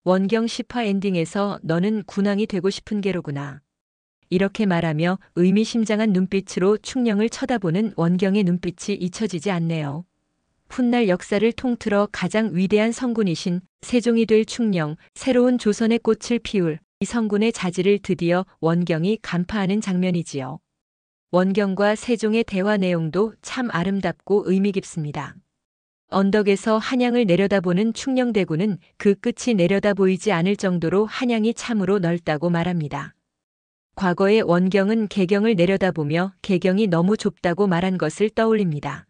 원경 10화 엔딩에서 너는 군왕이 되고 싶은 게로구나. 이렇게 말하며 의미심장한 눈빛으로 충령을 쳐다보는 원경의 눈빛이 잊혀지지 않네요. 훗날 역사를 통틀어 가장 위대한 성군이신 세종이 될 충령, 새로운 조선의 꽃을 피울 이 성군의 자질을 드디어 원경이 간파하는 장면이지요. 원경과 세종의 대화 내용도 참 아름답고 의미 깊습니다. 언덕에서 한양을 내려다보는 충녕대군은 그 끝이 내려다 보이지 않을 정도로 한양이 참으로 넓다고 말합니다. 과거에 원경은 개경을 내려다보며 개경이 너무 좁다고 말한 것을 떠올립니다.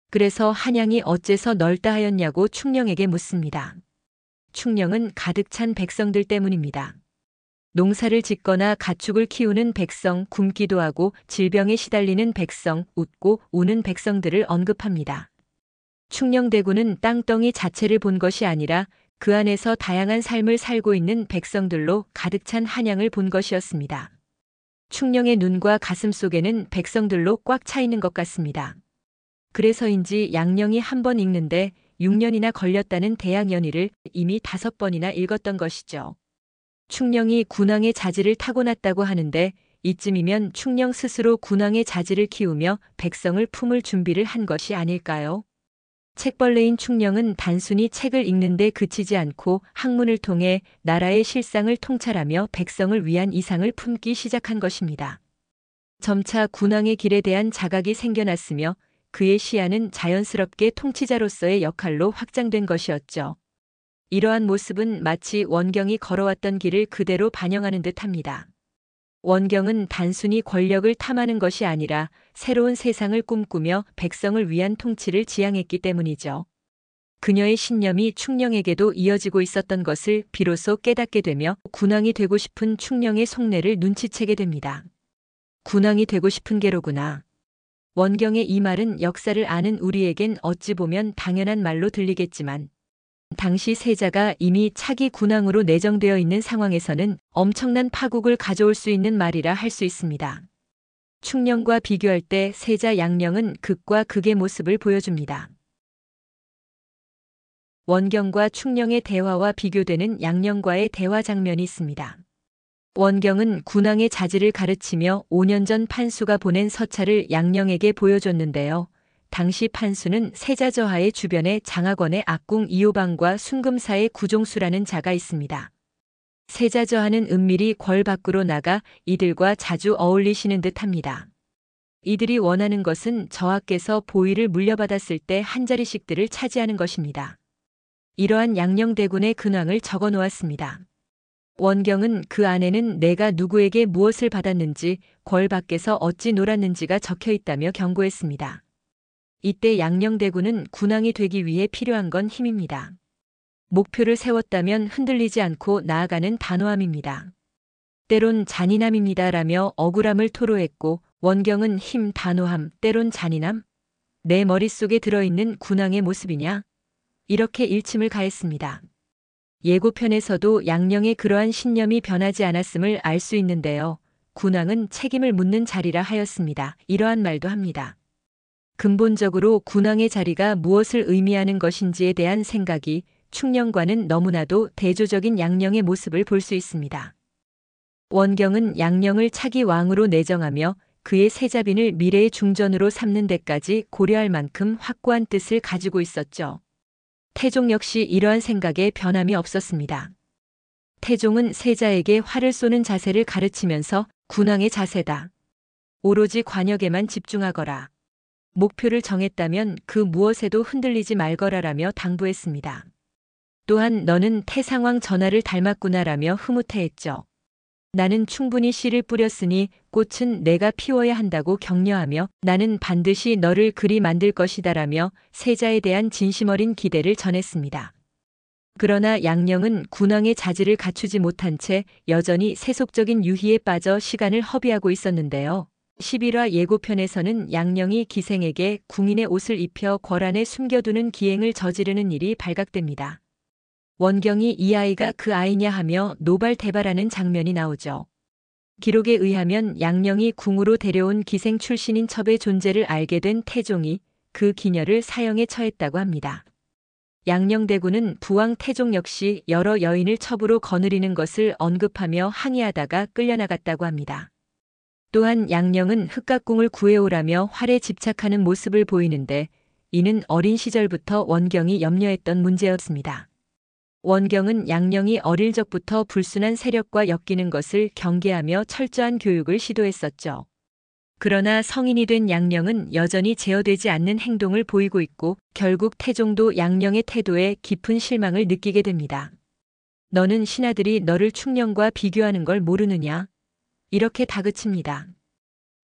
그래서 한양이 어째서 넓다 하였냐고 충녕에게 묻습니다. 충녕은 가득 찬 백성들 때문입니다. 농사를 짓거나 가축을 키우는 백성, 굶기도 하고 질병에 시달리는 백성, 웃고 우는 백성들을 언급합니다. 충녕대군은 땅덩이 자체를 본 것이 아니라 그 안에서 다양한 삶을 살고 있는 백성들로 가득 찬 한양을 본 것이었습니다. 충녕의 눈과 가슴 속에는 백성들로 꽉 차 있는 것 같습니다. 그래서인지 양령이 한 번 읽는데 6년이나 걸렸다는 대학연의를 이미 5번이나 읽었던 것이죠. 충령이 군왕의 자질을 타고났다고 하는데 이쯤이면 충령 스스로 군왕의 자질을 키우며 백성을 품을 준비를 한 것이 아닐까요? 책벌레인 충령은 단순히 책을 읽는데 그치지 않고 학문을 통해 나라의 실상을 통찰하며 백성을 위한 이상을 품기 시작한 것입니다. 점차 군왕의 길에 대한 자각이 생겨났으며 그의 시야는 자연스럽게 통치자로서의 역할로 확장된 것이었죠. 이러한 모습은 마치 원경이 걸어왔던 길을 그대로 반영하는 듯합니다. 원경은 단순히 권력을 탐하는 것이 아니라 새로운 세상을 꿈꾸며 백성을 위한 통치를 지향했기 때문이죠. 그녀의 신념이 충령에게도 이어지고 있었던 것을 비로소 깨닫게 되며 군왕이 되고 싶은 충령의 속내를 눈치채게 됩니다. 군왕이 되고 싶은 게로구나. 원경의 이 말은 역사를 아는 우리에겐 어찌 보면 당연한 말로 들리겠지만 당시 세자가 이미 차기 군왕으로 내정되어 있는 상황에서는 엄청난 파국을 가져올 수 있는 말이라 할 수 있습니다. 충령과 비교할 때 세자 양령은 극과 극의 모습을 보여줍니다. 원경과 충령의 대화와 비교되는 양령과의 대화 장면이 있습니다. 원경은 군왕의 자질을 가르치며 5년 전 판수가 보낸 서찰을 양령에게 보여줬는데요. 당시 판수는 세자저하의 주변에 장학원의 악궁 이호방과 순금사의 구종수라는 자가 있습니다. 세자저하는 은밀히 궐 밖으로 나가 이들과 자주 어울리시는 듯합니다. 이들이 원하는 것은 저하께서 보위를 물려받았을 때 한 자리씩들을 차지하는 것입니다. 이러한 양령대군의 근황을 적어 놓았습니다. 원경은 그 안에는 내가 누구에게 무엇을 받았는지, 궐 밖에서 어찌 놀았는지가 적혀 있다며 경고했습니다. 이때 양령대군은 군왕이 되기 위해 필요한 건 힘입니다. 목표를 세웠다면 흔들리지 않고 나아가는 단호함입니다. 때론 잔인함입니다라며 억울함을 토로했고 원경은 힘, 단호함, 때론 잔인함? 내 머릿속에 들어있는 군왕의 모습이냐? 이렇게 일침을 가했습니다. 예고편에서도 양령의 그러한 신념이 변하지 않았음을 알 수 있는데요. 군왕은 책임을 묻는 자리라 하였습니다. 이러한 말도 합니다. 근본적으로 군왕의 자리가 무엇을 의미하는 것인지에 대한 생각이 충령과는 너무나도 대조적인 양령의 모습을 볼 수 있습니다. 원경은 양령을 차기 왕으로 내정하며 그의 세자빈을 미래의 중전으로 삼는 데까지 고려할 만큼 확고한 뜻을 가지고 있었죠. 태종 역시 이러한 생각에 변함이 없었습니다. 태종은 세자에게 활을 쏘는 자세를 가르치면서 군왕의 자세다. 오로지 관역에만 집중하거라. 목표를 정했다면 그 무엇에도 흔들리지 말거라라며 당부했습니다. 또한 너는 태상왕 전하를 닮았구나라며 흐뭇해했죠. 나는 충분히 씨를 뿌렸으니 꽃은 내가 피워야 한다고 격려하며 나는 반드시 너를 그리 만들 것이다라며 세자에 대한 진심 어린 기대를 전했습니다. 그러나 양령은 군왕의 자질을 갖추지 못한 채 여전히 세속적인 유희에 빠져 시간을 허비하고 있었는데요. 11화 예고편에서는 양령이 기생에게 궁인의 옷을 입혀 궐 안에 숨겨두는 기행을 저지르는 일이 발각됩니다. 원경이 이 아이가 그 아이냐 하며 노발대발하는 장면이 나오죠. 기록에 의하면 양령이 궁으로 데려온 기생 출신인 첩의 존재를 알게 된 태종이 그 기녀를 사형에 처했다고 합니다. 양녕대군은 부왕 태종 역시 여러 여인을 첩으로 거느리는 것을 언급하며 항의하다가 끌려나갔다고 합니다. 또한 양녕은 흑각궁을 구해오라며 활에 집착하는 모습을 보이는데 이는 어린 시절부터 원경이 염려했던 문제였습니다. 원경은 양녕이 어릴 적부터 불순한 세력과 엮이는 것을 경계하며 철저한 교육을 시도했었죠. 그러나 성인이 된 양녕은 여전히 제어되지 않는 행동을 보이고 있고 결국 태종도 양녕의 태도에 깊은 실망을 느끼게 됩니다. 너는 신하들이 너를 충녕과 비교하는 걸 모르느냐? 이렇게 다그칩니다.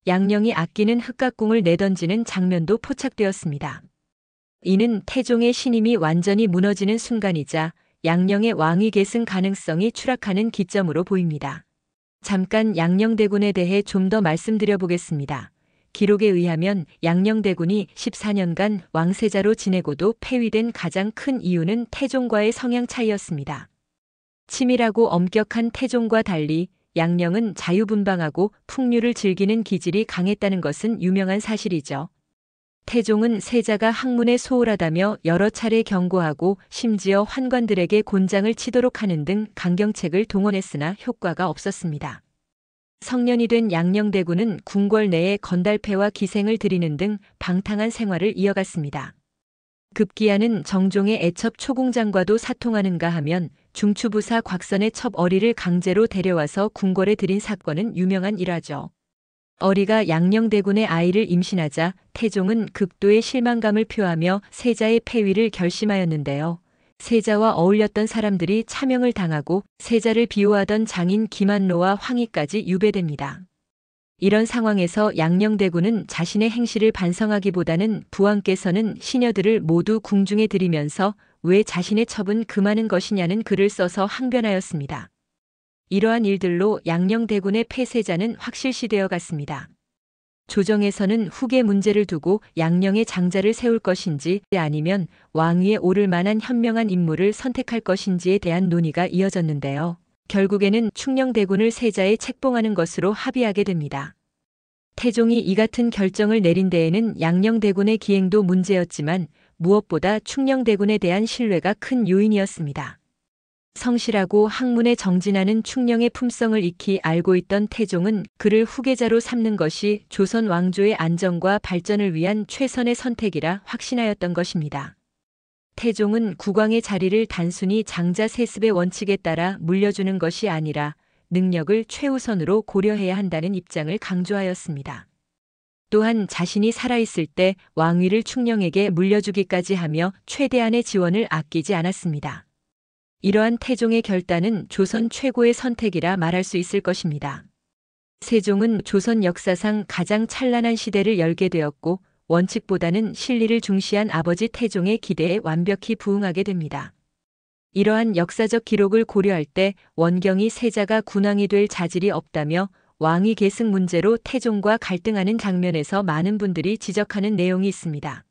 양녕이 아끼는 흑각궁을 내던지는 장면도 포착되었습니다. 이는 태종의 신임이 완전히 무너지는 순간이자 양녕의 왕위 계승 가능성이 추락하는 기점으로 보입니다. 잠깐 양녕대군에 대해 좀 더 말씀드려 보겠습니다. 기록에 의하면 양녕대군이 14년간 왕세자로 지내고도 폐위된 가장 큰 이유는 태종과의 성향 차이였습니다. 치밀하고 엄격한 태종과 달리 양녕은 자유분방하고 풍류를 즐기는 기질이 강했다는 것은 유명한 사실이죠. 태종은 세자가 학문에 소홀하다며 여러 차례 경고하고 심지어 환관들에게 곤장을 치도록 하는 등 강경책을 동원했으나 효과가 없었습니다. 성년이 된 양녕대군은 궁궐 내에 건달패와 기생을 들이는 등 방탕한 생활을 이어갔습니다. 급기야는 정종의 애첩 초궁장과도 사통하는가 하면 중추부사 곽선의 첩 어리를 강제로 데려와서 궁궐에 들인 사건은 유명한 일화죠. 어리가 양녕대군의 아이를 임신하자 태종은 극도의 실망감을 표하며 세자의 폐위를 결심하였는데요. 세자와 어울렸던 사람들이 차명을 당하고 세자를 비호하던 장인 김한로와 황희까지 유배됩니다. 이런 상황에서 양녕대군은 자신의 행실을 반성하기보다는 부왕께서는 시녀들을 모두 궁중에 들이면서 왜 자신의 첩은 금하는 것이냐는 글을 써서 항변하였습니다. 이러한 일들로 양녕대군의 폐세자는 확실시되어 갔습니다. 조정에서는 후계 문제를 두고 양녕의 장자를 세울 것인지 아니면 왕위에 오를 만한 현명한 인물을 선택할 것인지에 대한 논의가 이어졌는데요. 결국에는 충녕대군을 세자에 책봉하는 것으로 합의하게 됩니다. 태종이 이 같은 결정을 내린 데에는 양녕대군의 기행도 문제였지만 무엇보다 충녕대군에 대한 신뢰가 큰 요인이었습니다. 성실하고 학문에 정진하는 충녕의 품성을 익히 알고 있던 태종은 그를 후계자로 삼는 것이 조선 왕조의 안정과 발전을 위한 최선의 선택이라 확신하였던 것입니다. 태종은 국왕의 자리를 단순히 장자 세습의 원칙에 따라 물려주는 것이 아니라 능력을 최우선으로 고려해야 한다는 입장을 강조하였습니다. 또한 자신이 살아있을 때 왕위를 충녕에게 물려주기까지 하며 최대한의 지원을 아끼지 않았습니다. 이러한 태종의 결단은 조선 최고의 선택이라 말할 수 있을 것입니다. 세종은 조선 역사상 가장 찬란한 시대를 열게 되었고 원칙보다는 실리를 중시한 아버지 태종의 기대에 완벽히 부응하게 됩니다. 이러한 역사적 기록을 고려할 때 원경이 세자가 군왕이 될 자질이 없다며 왕위 계승 문제로 태종과 갈등하는 장면에서 많은 분들이 지적하는 내용이 있습니다.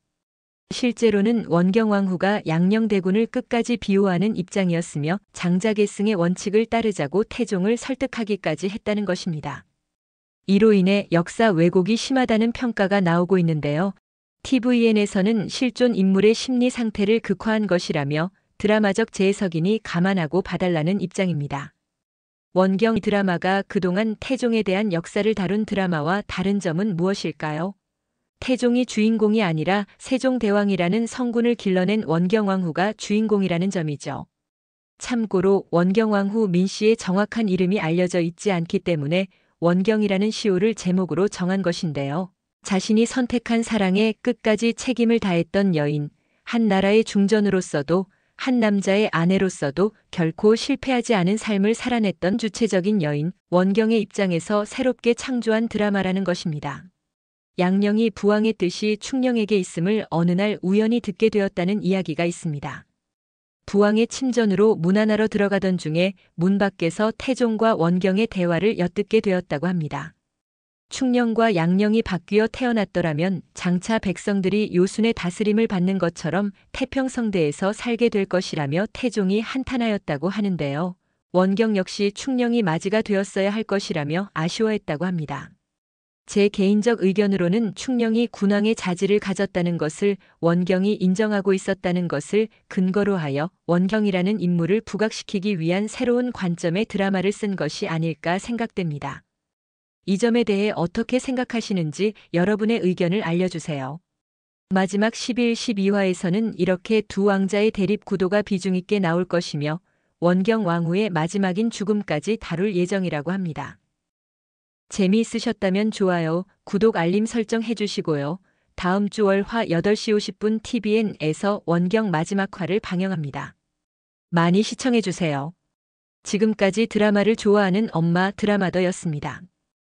실제로는 원경왕후가 양녕대군을 끝까지 비호하는 입장이었으며 장자계승의 원칙을 따르자고 태종을 설득하기까지 했다는 것입니다. 이로 인해 역사 왜곡이 심하다는 평가가 나오고 있는데요. TVN에서는 실존 인물의 심리 상태를 극화한 것이라며 드라마적 재해석이니 감안하고 봐달라는 입장입니다. 원경 드라마가 그동안 태종에 대한 역사를 다룬 드라마와 다른 점은 무엇일까요? 태종이 주인공이 아니라 세종대왕이라는 성군을 길러낸 원경왕후가 주인공이라는 점이죠. 참고로 원경왕후 민씨의 정확한 이름이 알려져 있지 않기 때문에 원경이라는 시호를 제목으로 정한 것인데요. 자신이 선택한 사랑에 끝까지 책임을 다했던 여인, 한 나라의 중전으로서도 한 남자의 아내로서도 결코 실패하지 않은 삶을 살아냈던 주체적인 여인, 원경의 입장에서 새롭게 창조한 드라마라는 것입니다. 양녕이 부왕의 뜻이 충녕에게 있음을 어느 날 우연히 듣게 되었다는 이야기가 있습니다. 부왕의 침전으로 문 안으로 들어가던 중에 문 밖에서 태종과 원경의 대화를 엿듣게 되었다고 합니다. 충녕과 양녕이 바뀌어 태어났더라면 장차 백성들이 요순의 다스림을 받는 것처럼 태평성대에서 살게 될 것이라며 태종이 한탄하였다고 하는데요. 원경 역시 충녕이 맞이가 되었어야 할 것이라며 아쉬워했다고 합니다. 제 개인적 의견으로는 충령이 군왕의 자질을 가졌다는 것을 원경이 인정하고 있었다는 것을 근거로 하여 원경이라는 인물을 부각시키기 위한 새로운 관점의 드라마를 쓴 것이 아닐까 생각됩니다. 이 점에 대해 어떻게 생각하시는지 여러분의 의견을 알려주세요. 마지막 11, 12화에서는 이렇게 두 왕자의 대립 구도가 비중 있게 나올 것이며 원경 왕후의 마지막인 죽음까지 다룰 예정이라고 합니다. 재미있으셨다면 좋아요, 구독 알림 설정 해주시고요. 다음 주 월화 8시 50분 TVN에서 원경 마지막 화를 방영합니다. 많이 시청해주세요. 지금까지 드라마를 좋아하는 엄마 드라마더였습니다.